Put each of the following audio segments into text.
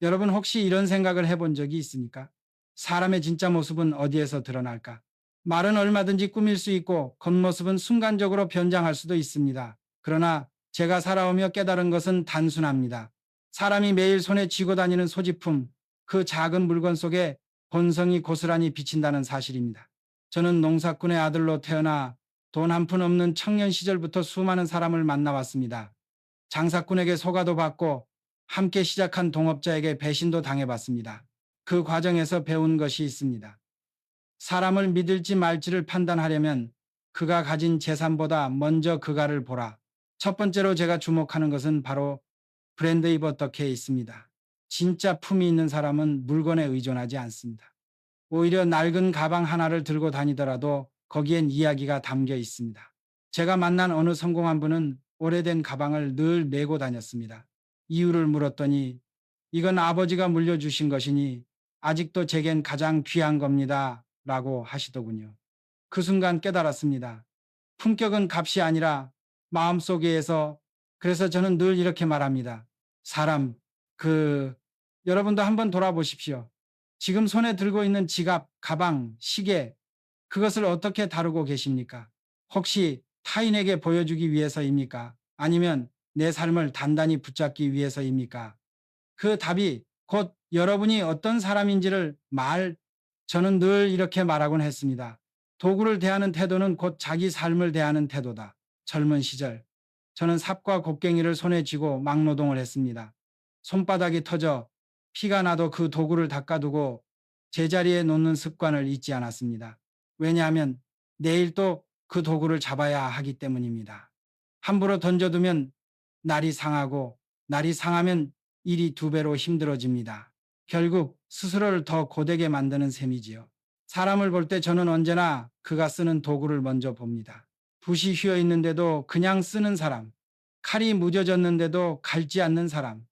여러분 혹시 이런 생각을 해본 적이 있습니까? 사람의 진짜 모습은 어디에서 드러날까? 말은 얼마든지 꾸밀 수 있고 겉모습은 순간적으로 변장할 수도 있습니다. 그러나 제가 살아오며 깨달은 것은 단순합니다. 사람이 매일 손에 쥐고 다니는 소지품, 그 작은 물건 속에 본성이 고스란히 비친다는 사실입니다. 저는 농사꾼의 아들로 태어나 돈 한 푼 없는 청년 시절부터 수많은 사람을 만나왔습니다. 장사꾼에게 소가도 받고 함께 시작한 동업자에게 배신도 당해봤습니다. 그 과정에서 배운 것이 있습니다. 사람을 믿을지 말지를 판단하려면 그가 가진 재산보다 먼저 그가를 보라. 첫 번째로 제가 주목하는 것은 바로 브랜드 이버더케에 있습니다. 진짜 품이 있는 사람은 물건에 의존하지 않습니다. 오히려 낡은 가방 하나를 들고 다니더라도 거기엔 이야기가 담겨 있습니다. 제가 만난 어느 성공한 분은 오래된 가방을 늘 메고 다녔습니다. 이유를 물었더니 이건 아버지가 물려주신 것이니 아직도 제겐 가장 귀한 겁니다. 라고 하시더군요. 그 순간 깨달았습니다. 품격은 값이 아니라 마음속에서. 그래서 저는 늘 이렇게 말합니다. 사람, 그, 여러분도 한번 돌아보십시오. 지금 손에 들고 있는 지갑, 가방, 시계, 그것을 어떻게 다루고 계십니까? 혹시 타인에게 보여주기 위해서입니까? 아니면 내 삶을 단단히 붙잡기 위해서입니까? 그 답이 곧 여러분이 어떤 사람인지를 저는 늘 이렇게 말하곤 했습니다. 도구를 대하는 태도는 곧 자기 삶을 대하는 태도다. 젊은 시절, 저는 삽과 곡괭이를 손에 쥐고 막노동을 했습니다. 손바닥이 터져 피가 나도 그 도구를 닦아두고 제자리에 놓는 습관을 잊지 않았습니다. 왜냐하면 내일 또 그 도구를 잡아야 하기 때문입니다. 함부로 던져두면 날이 상하고 날이 상하면 일이 두 배로 힘들어집니다. 결국 스스로를 더 고되게 만드는 셈이지요. 사람을 볼 때 저는 언제나 그가 쓰는 도구를 먼저 봅니다. 붓이 휘어 있는데도 그냥 쓰는 사람, 칼이 무뎌졌는데도 갈지 않는 사람,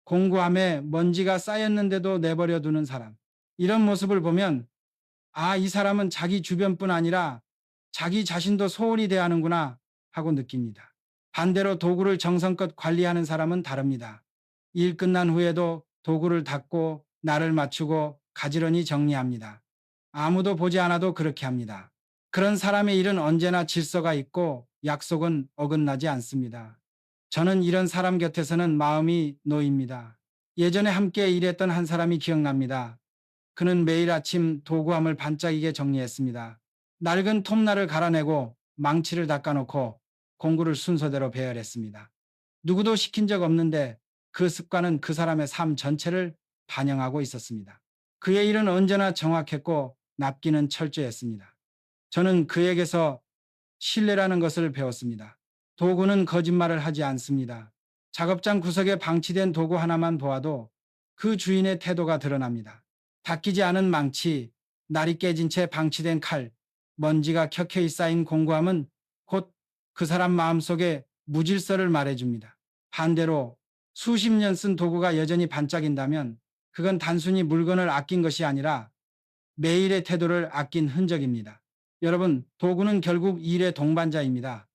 공구함에 먼지가 쌓였는데도 내버려 두는 사람. 이런 모습을 보면 아, 이 사람은 자기 주변뿐 아니라 자기 자신도 소홀히 대하는구나 하고 느낍니다. 반대로 도구를 정성껏 관리하는 사람은 다릅니다. 일 끝난 후에도 도구를 닦고 날을 맞추고 가지런히 정리합니다. 아무도 보지 않아도 그렇게 합니다. 그런 사람의 일은 언제나 질서가 있고 약속은 어긋나지 않습니다. 저는 이런 사람 곁에서는 마음이 놓입니다. 예전에 함께 일했던 한 사람이 기억납니다. 그는 매일 아침 도구함을 반짝이게 정리했습니다. 낡은 톱날을 갈아내고 망치를 닦아놓고 공구를 순서대로 배열했습니다. 누구도 시킨 적 없는데 그 습관은 그 사람의 삶 전체를 반영하고 있었습니다. 그의 일은 언제나 정확했고 납기는 철저했습니다. 저는 그에게서 신뢰라는 것을 배웠습니다. 도구는 거짓말을 하지 않습니다. 작업장 구석에 방치된 도구 하나만 보아도 그 주인의 태도가 드러납니다. 닦이지 않은 망치, 날이 깨진 채 방치된 칼, 먼지가 켜켜이 쌓인 공구함은 곧 그 사람 마음속에 무질서를 말해줍니다. 반대로 수십 년 쓴 도구가 여전히 반짝인다면 그건 단순히 물건을 아낀 것이 아니라 매일의 태도를 아낀 흔적입니다. 여러분, 도구는 결국 일의 동반자입니다.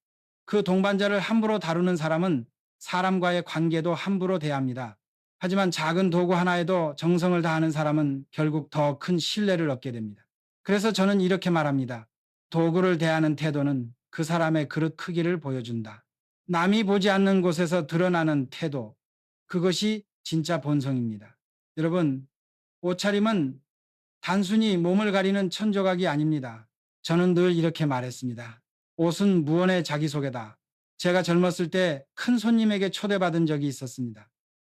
그 동반자를 함부로 다루는 사람은 사람과의 관계도 함부로 대합니다. 하지만 작은 도구 하나에도 정성을 다하는 사람은 결국 더 큰 신뢰를 얻게 됩니다. 그래서 저는 이렇게 말합니다. 도구를 대하는 태도는 그 사람의 그릇 크기를 보여준다. 남이 보지 않는 곳에서 드러나는 태도, 그것이 진짜 본성입니다. 여러분, 옷차림은 단순히 몸을 가리는 천조각이 아닙니다. 저는 늘 이렇게 말했습니다. 옷은 무언의 자기소개다. 제가 젊었을 때 큰 손님에게 초대받은 적이 있었습니다.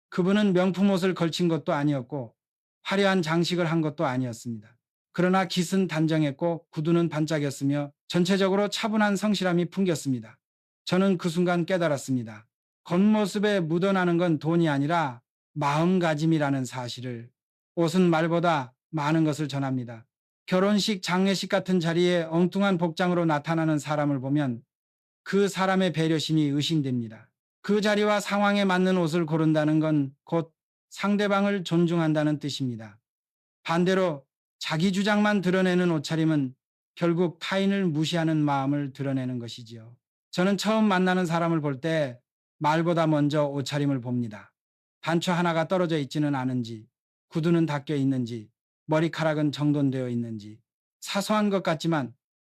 그분은 명품 옷을 걸친 것도 아니었고 화려한 장식을 한 것도 아니었습니다. 그러나 깃은 단정했고 구두는 반짝였으며 전체적으로 차분한 성실함이 풍겼습니다. 저는 그 순간 깨달았습니다. 겉모습에 묻어나는 건 돈이 아니라 마음가짐이라는 사실을. 옷은 말보다 많은 것을 전합니다. 결혼식, 장례식 같은 자리에 엉뚱한 복장으로 나타나는 사람을 보면 그 사람의 배려심이 의심됩니다. 그 자리와 상황에 맞는 옷을 고른다는 건 곧 상대방을 존중한다는 뜻입니다. 반대로 자기 주장만 드러내는 옷차림은 결국 타인을 무시하는 마음을 드러내는 것이지요. 저는 처음 만나는 사람을 볼 때 말보다 먼저 옷차림을 봅니다. 단추 하나가 떨어져 있지는 않은지, 구두는 닦여 있는지, 머리카락은 정돈되어 있는지, 사소한 것 같지만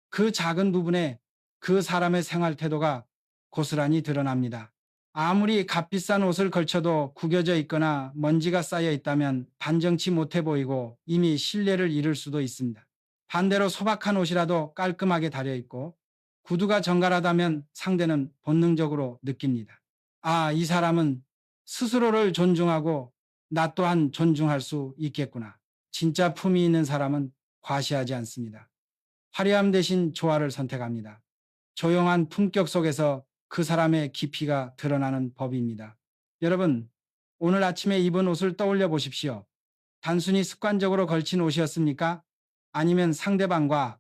그 작은 부분에 그 사람의 생활 태도가 고스란히 드러납니다. 아무리 값비싼 옷을 걸쳐도 구겨져 있거나 먼지가 쌓여 있다면 단정치 못해 보이고 이미 신뢰를 잃을 수도 있습니다. 반대로 소박한 옷이라도 깔끔하게 달여 있고 구두가 정갈하다면 상대는 본능적으로 느낍니다. 아, 이 사람은 스스로를 존중하고 나 또한 존중할 수 있겠구나. 진짜 품이 있는 사람은 과시하지 않습니다. 화려함 대신 조화를 선택합니다. 조용한 품격 속에서 그 사람의 깊이가 드러나는 법입니다. 여러분, 오늘 아침에 입은 옷을 떠올려 보십시오. 단순히 습관적으로 걸친 옷이었습니까? 아니면 상대방과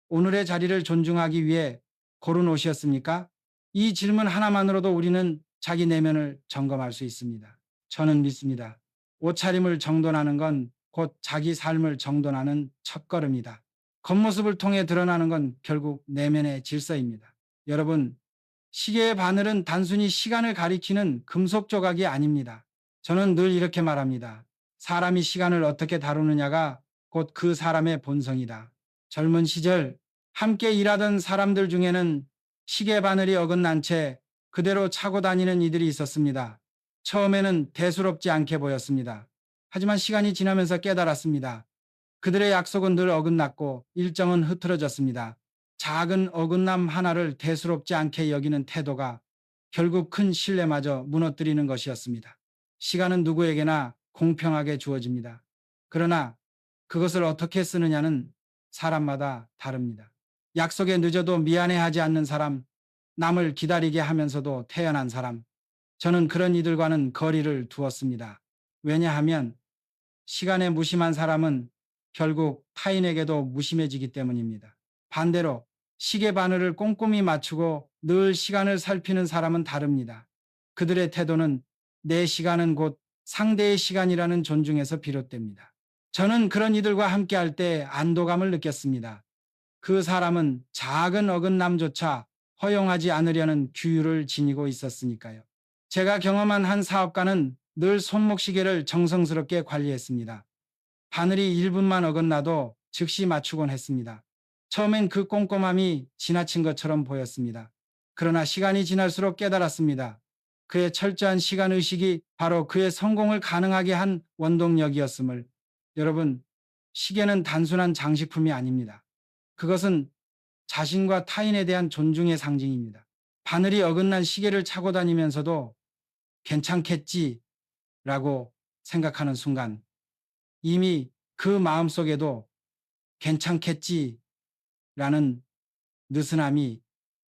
오늘의 자리를 존중하기 위해 고른 옷이었습니까? 이 질문 하나만으로도 우리는 자기 내면을 점검할 수 있습니다. 저는 믿습니다. 옷차림을 정돈하는 건 곧 자기 삶을 정돈하는 첫걸음이다. 겉모습을 통해 드러나는 건 결국 내면의 질서입니다. 여러분, 시계의 바늘은 단순히 시간을 가리키는 금속 조각이 아닙니다. 저는 늘 이렇게 말합니다. 사람이 시간을 어떻게 다루느냐가 곧 그 사람의 본성이다. 젊은 시절 함께 일하던 사람들 중에는 시계 바늘이 어긋난 채 그대로 차고 다니는 이들이 있었습니다. 처음에는 대수롭지 않게 보였습니다. 하지만 시간이 지나면서 깨달았습니다. 그들의 약속은 늘 어긋났고 일정은 흐트러졌습니다. 작은 어긋남 하나를 대수롭지 않게 여기는 태도가 결국 큰 신뢰마저 무너뜨리는 것이었습니다. 시간은 누구에게나 공평하게 주어집니다. 그러나 그것을 어떻게 쓰느냐는 사람마다 다릅니다. 약속에 늦어도 미안해하지 않는 사람, 남을 기다리게 하면서도 태연한 사람, 저는 그런 이들과는 거리를 두었습니다. 왜냐하면 시간에 무심한 사람은 결국 타인에게도 무심해지기 때문입니다. 반대로 시계 바늘을 꼼꼼히 맞추고 늘 시간을 살피는 사람은 다릅니다. 그들의 태도는 내 시간은 곧 상대의 시간이라는 존중에서 비롯됩니다. 저는 그런 이들과 함께할 때 안도감을 느꼈습니다. 그 사람은 작은 어긋남조차 허용하지 않으려는 규율을 지니고 있었으니까요. 제가 경험한 한 사업가는 늘 손목시계를 정성스럽게 관리했습니다. 바늘이 1분만 어긋나도 즉시 맞추곤 했습니다. 처음엔 그 꼼꼼함이 지나친 것처럼 보였습니다. 그러나 시간이 지날수록 깨달았습니다. 그의 철저한 시간 의식이 바로 그의 성공을 가능하게 한 원동력이었음을. 여러분, 시계는 단순한 장식품이 아닙니다. 그것은 자신과 타인에 대한 존중의 상징입니다. 바늘이 어긋난 시계를 차고 다니면서도 괜찮겠지 라고 생각하는 순간 이미 그 마음속에도 괜찮겠지 라는 느슨함이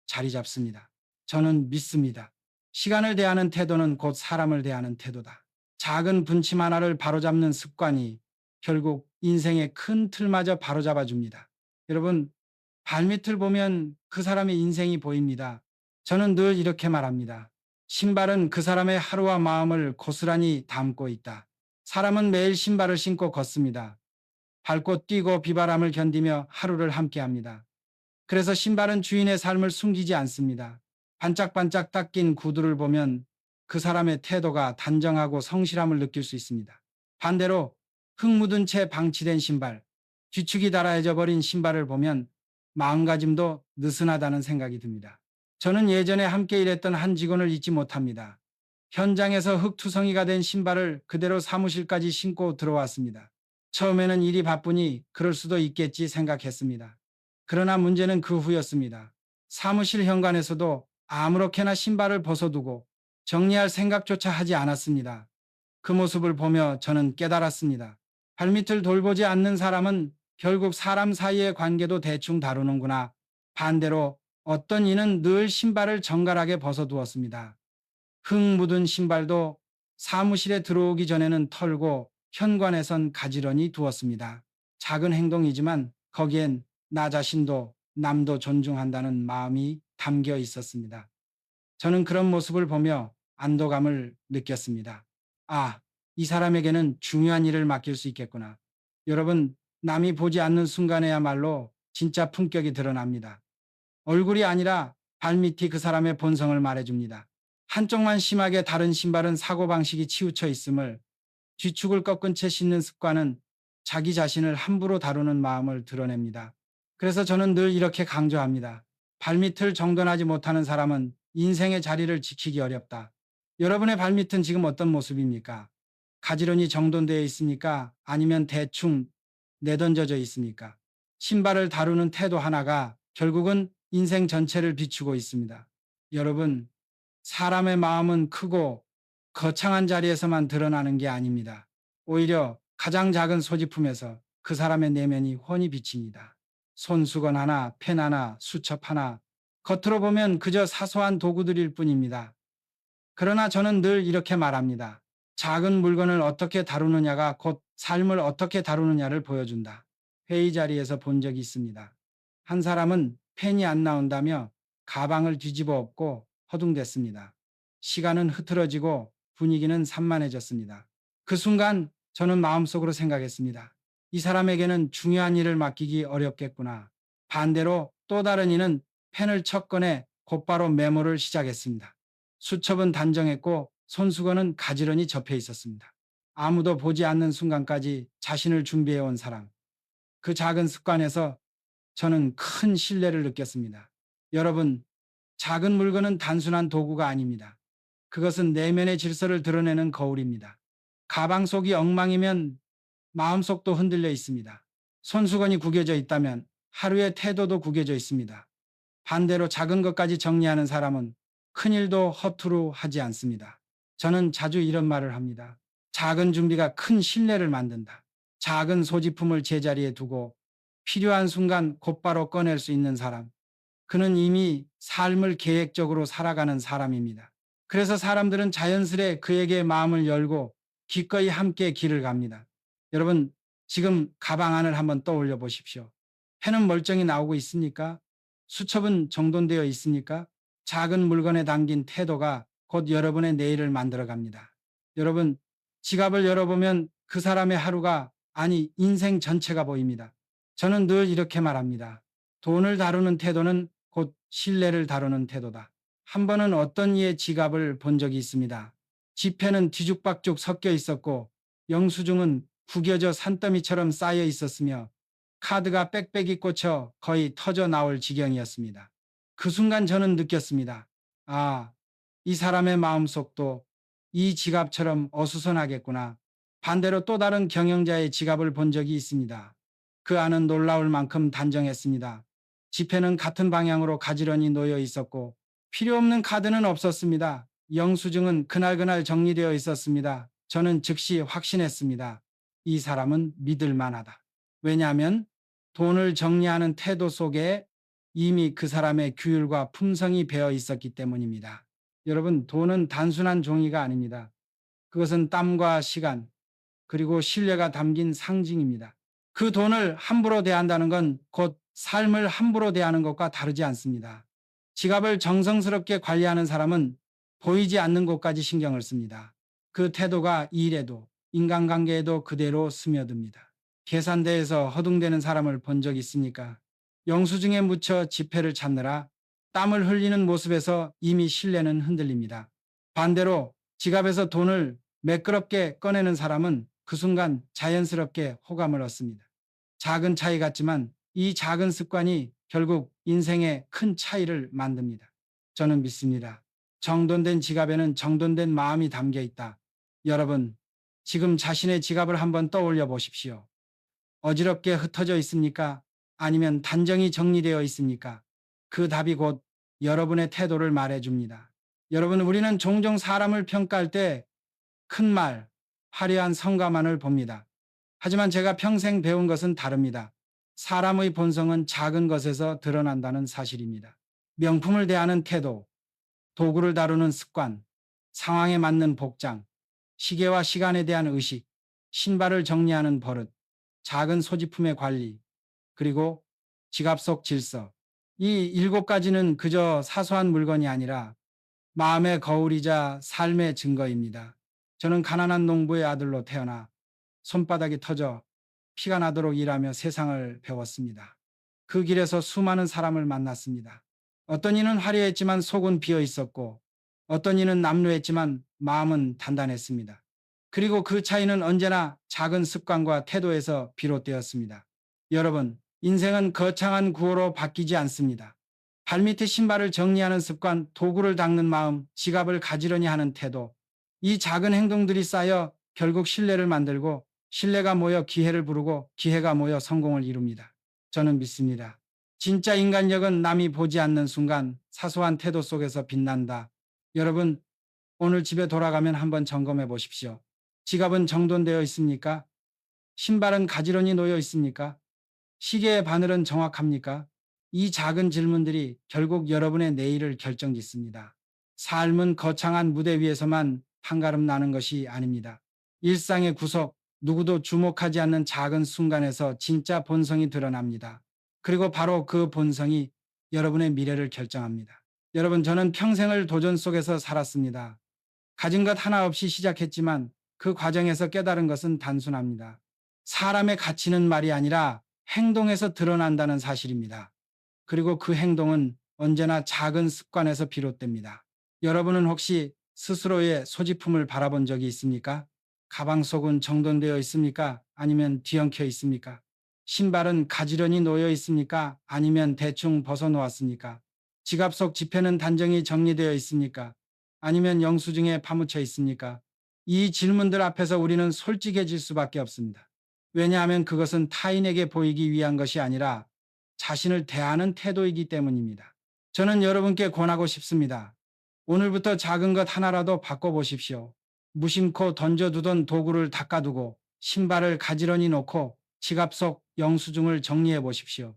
자리 잡습니다. 저는 믿습니다. 시간을 대하는 태도는 곧 사람을 대하는 태도다. 작은 분침 하나를 바로잡는 습관이 결국 인생의 큰 틀마저 바로잡아 줍니다. 여러분, 발밑을 보면 그 사람의 인생이 보입니다. 저는 늘 이렇게 말합니다. 신발은 그 사람의 하루와 마음을 고스란히 담고 있다. 사람은 매일 신발을 신고 걷습니다. 밟고 뛰고 비바람을 견디며 하루를 함께합니다. 그래서 신발은 주인의 삶을 숨기지 않습니다. 반짝반짝 닦인 구두를 보면 그 사람의 태도가 단정하고 성실함을 느낄 수 있습니다. 반대로 흙 묻은 채 방치된 신발, 뒤축이 달아져 버린 신발을 보면 마음가짐도 느슨하다는 생각이 듭니다. 저는 예전에 함께 일했던 한 직원을 잊지 못합니다. 현장에서 흙투성이가 된 신발을 그대로 사무실까지 신고 들어왔습니다. 처음에는 일이 바쁘니 그럴 수도 있겠지 생각했습니다. 그러나 문제는 그 후였습니다. 사무실 현관에서도 아무렇게나 신발을 벗어두고 정리할 생각조차 하지 않았습니다. 그 모습을 보며 저는 깨달았습니다. 발밑을 돌보지 않는 사람은 결국 사람 사이의 관계도 대충 다루는구나. 반대로 어떤 이는 늘 신발을 정갈하게 벗어두었습니다. 흙 묻은 신발도 사무실에 들어오기 전에는 털고 현관에선 가지런히 두었습니다. 작은 행동이지만 거기엔 나 자신도 남도 존중한다는 마음이 담겨 있었습니다. 저는 그런 모습을 보며 안도감을 느꼈습니다. 아, 이 사람에게는 중요한 일을 맡길 수 있겠구나. 여러분, 남이 보지 않는 순간에야말로 진짜 품격이 드러납니다. 얼굴이 아니라 발밑이 그 사람의 본성을 말해줍니다. 한쪽만 심하게 다른 신발은 사고방식이 치우쳐 있음을, 뒤축을 꺾은 채 씻는 습관은 자기 자신을 함부로 다루는 마음을 드러냅니다. 그래서 저는 늘 이렇게 강조합니다. 발밑을 정돈하지 못하는 사람은 인생의 자리를 지키기 어렵다. 여러분의 발밑은 지금 어떤 모습입니까? 가지런히 정돈되어 있습니까? 아니면 대충 내던져져 있습니까? 신발을 다루는 태도 하나가 결국은 인생 전체를 비추고 있습니다. 여러분, 사람의 마음은 크고 거창한 자리에서만 드러나는 게 아닙니다. 오히려 가장 작은 소지품에서 그 사람의 내면이 훤히 비칩니다. 손수건 하나, 펜 하나, 수첩 하나, 겉으로 보면 그저 사소한 도구들일 뿐입니다. 그러나 저는 늘 이렇게 말합니다. 작은 물건을 어떻게 다루느냐가 곧 삶을 어떻게 다루느냐를 보여준다. 회의 자리에서 본 적이 있습니다. 한 사람은 펜이 안 나온다며 가방을 뒤집어 엎고 허둥댔습니다. 시간은 흐트러지고 분위기는 산만해졌습니다. 그 순간 저는 마음속으로 생각했습니다. 이 사람에게는 중요한 일을 맡기기 어렵겠구나. 반대로 또 다른 이는 펜을 첫 꺼내 곧바로 메모를 시작했습니다. 수첩은 단정했고 손수건은 가지런히 접혀 있었습니다. 아무도 보지 않는 순간까지 자신을 준비해온 사람. 그 작은 습관에서 저는 큰 신뢰를 느꼈습니다. 여러분, 작은 물건은 단순한 도구가 아닙니다. 그것은 내면의 질서를 드러내는 거울입니다. 가방 속이 엉망이면 마음속도 흔들려 있습니다. 손수건이 구겨져 있다면 하루의 태도도 구겨져 있습니다. 반대로 작은 것까지 정리하는 사람은 큰일도 허투루 하지 않습니다. 저는 자주 이런 말을 합니다. 작은 준비가 큰 신뢰를 만든다. 작은 소지품을 제자리에 두고 필요한 순간 곧바로 꺼낼 수 있는 사람. 그는 이미 삶을 계획적으로 살아가는 사람입니다. 그래서 사람들은 자연스레 그에게 마음을 열고 기꺼이 함께 길을 갑니다. 여러분, 지금 가방 안을 한번 떠올려 보십시오. 펜은 멀쩡히 나오고 있습니까? 수첩은 정돈되어 있습니까? 작은 물건에 담긴 태도가 곧 여러분의 내일을 만들어 갑니다. 여러분, 지갑을 열어보면 그 사람의 하루가, 아니 인생 전체가 보입니다. 저는 늘 이렇게 말합니다. 돈을 다루는 태도는 곧 신뢰를 다루는 태도다. 한 번은 어떤 이의 지갑을 본 적이 있습니다. 지폐는 뒤죽박죽 섞여 있었고 영수증은 구겨져 산더미처럼 쌓여 있었으며 카드가 빽빽이 꽂혀 거의 터져 나올 지경이었습니다. 그 순간 저는 느꼈습니다. 아, 이 사람의 마음속도 이 지갑처럼 어수선하겠구나. 반대로 또 다른 경영자의 지갑을 본 적이 있습니다. 그 안은 놀라울 만큼 단정했습니다. 지폐는 같은 방향으로 가지런히 놓여 있었고 필요 없는 카드는 없었습니다. 영수증은 그날그날 정리되어 있었습니다. 저는 즉시 확신했습니다. 이 사람은 믿을 만하다. 왜냐하면 돈을 정리하는 태도 속에 이미 그 사람의 규율과 품성이 배어 있었기 때문입니다. 여러분, 돈은 단순한 종이가 아닙니다. 그것은 땀과 시간, 그리고 신뢰가 담긴 상징입니다. 그 돈을 함부로 대한다는 건 곧 삶을 함부로 대하는 것과 다르지 않습니다. 지갑을 정성스럽게 관리하는 사람은 보이지 않는 곳까지 신경을 씁니다. 그 태도가 일에도 인간관계에도 그대로 스며듭니다. 계산대에서 허둥대는 사람을 본 적 있습니까? 영수증에 묻혀 지폐를 찾느라 땀을 흘리는 모습에서 이미 신뢰는 흔들립니다. 반대로 지갑에서 돈을 매끄럽게 꺼내는 사람은 그 순간 자연스럽게 호감을 얻습니다. 작은 차이 같지만 이 작은 습관이 결국 인생에 큰 차이를 만듭니다. 저는 믿습니다. 정돈된 지갑에는 정돈된 마음이 담겨 있다. 여러분, 지금 자신의 지갑을 한번 떠올려 보십시오. 어지럽게 흩어져 있습니까? 아니면 단정히 정리되어 있습니까? 그 답이 곧 여러분의 태도를 말해줍니다. 여러분, 우리는 종종 사람을 평가할 때 큰 말, 화려한 성과만을 봅니다. 하지만 제가 평생 배운 것은 다릅니다. 사람의 본성은 작은 것에서 드러난다는 사실입니다. 명품을 대하는 태도, 도구를 다루는 습관, 상황에 맞는 복장, 시계와 시간에 대한 의식, 신발을 정리하는 버릇, 작은 소지품의 관리, 그리고 지갑 속 질서. 이 7가지는 그저 사소한 물건이 아니라 마음의 거울이자 삶의 증거입니다. 저는 가난한 농부의 아들로 태어나 손바닥이 터져 피가 나도록 일하며 세상을 배웠습니다. 그 길에서 수많은 사람을 만났습니다. 어떤 이는 화려했지만 속은 비어 있었고 어떤 이는 남루했지만 마음은 단단했습니다. 그리고 그 차이는 언제나 작은 습관과 태도에서 비롯되었습니다. 여러분, 인생은 거창한 구호로 바뀌지 않습니다. 발밑에 신발을 정리하는 습관, 도구를 닦는 마음, 지갑을 가지런히 하는 태도. 이 작은 행동들이 쌓여 결국 신뢰를 만들고 신뢰가 모여 기회를 부르고 기회가 모여 성공을 이룹니다. 저는 믿습니다. 진짜 인간력은 남이 보지 않는 순간 사소한 태도 속에서 빛난다. 여러분, 오늘 집에 돌아가면 한번 점검해 보십시오. 지갑은 정돈되어 있습니까? 신발은 가지런히 놓여 있습니까? 시계의 바늘은 정확합니까? 이 작은 질문들이 결국 여러분의 내일을 결정짓습니다. 삶은 거창한 무대 위에서만 판가름 나는 것이 아닙니다. 일상의 구석, 누구도 주목하지 않는 작은 순간에서 진짜 본성이 드러납니다. 그리고 바로 그 본성이 여러분의 미래를 결정합니다. 여러분, 저는 평생을 도전 속에서 살았습니다. 가진 것 하나 없이 시작했지만 그 과정에서 깨달은 것은 단순합니다. 사람의 가치는 말이 아니라 행동에서 드러난다는 사실입니다. 그리고 그 행동은 언제나 작은 습관에서 비롯됩니다. 여러분은 혹시 스스로의 소지품을 바라본 적이 있습니까? 가방 속은 정돈되어 있습니까? 아니면 뒤엉켜 있습니까? 신발은 가지런히 놓여 있습니까? 아니면 대충 벗어놓았습니까? 지갑 속 지폐는 단정히 정리되어 있습니까? 아니면 영수증에 파묻혀 있습니까? 이 질문들 앞에서 우리는 솔직해질 수밖에 없습니다. 왜냐하면 그것은 타인에게 보이기 위한 것이 아니라 자신을 대하는 태도이기 때문입니다. 저는 여러분께 권하고 싶습니다. 오늘부터 작은 것 하나라도 바꿔보십시오. 무심코 던져두던 도구를 닦아두고 신발을 가지런히 놓고 지갑 속 영수증을 정리해 보십시오.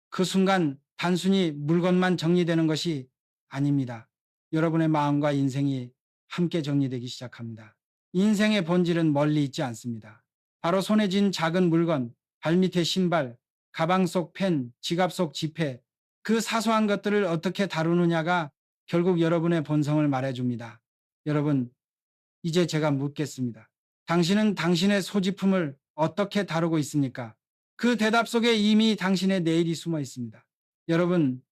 그 순간 단순히 물건만 정리되는 것이 아닙니다. 여러분의 마음과 인생이 함께 정리되기 시작합니다. 인생의 본질은 멀리 있지 않습니다. 바로 손에 쥔 작은 물건, 발밑에 신발, 가방 속 펜, 지갑 속 지폐, 그 사소한 것들을 어떻게 다루느냐가 결국 여러분의 본성을 말해줍니다. 여러분, 이제 제가 묻겠습니다. 당신은 당신의 소지품을 어떻게 다루고 있습니까? 그 대답 속에 이미 당신의 내일이 숨어 있습니다. 여러분,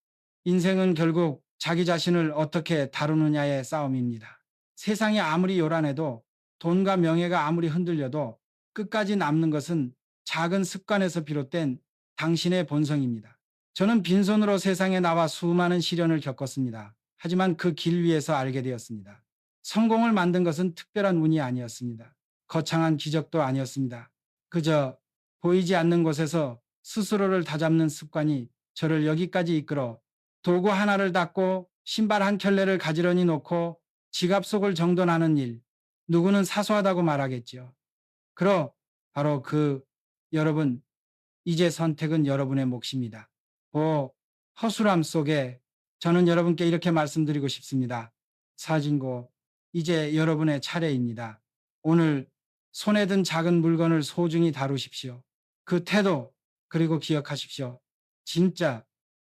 인생은 결국 자기 자신을 어떻게 다루느냐의 싸움입니다. 세상이 아무리 요란해도 돈과 명예가 아무리 흔들려도 끝까지 남는 것은 작은 습관에서 비롯된 당신의 본성입니다. 저는 빈손으로 세상에 나와 수많은 시련을 겪었습니다. 하지만 그 길 위에서 알게 되었습니다. 성공을 만든 것은 특별한 운이 아니었습니다. 거창한 기적도 아니었습니다. 그저 보이지 않는 곳에서 스스로를 다잡는 습관이 저를 여기까지 이끌어 도구 하나를 닦고 신발 한 켤레를 가지런히 놓고 지갑 속을 정돈하는 일. 누구는 사소하다고 말하겠지요. 그러 바로 여러분, 이제 선택은 여러분의 몫입니다. 허술함 속에 저는 여러분께 이렇게 말씀드리고 싶습니다. 사진고, 이제 여러분의 차례입니다. 오늘 손에 든 작은 물건을 소중히 다루십시오. 그 태도, 그리고 기억하십시오. 진짜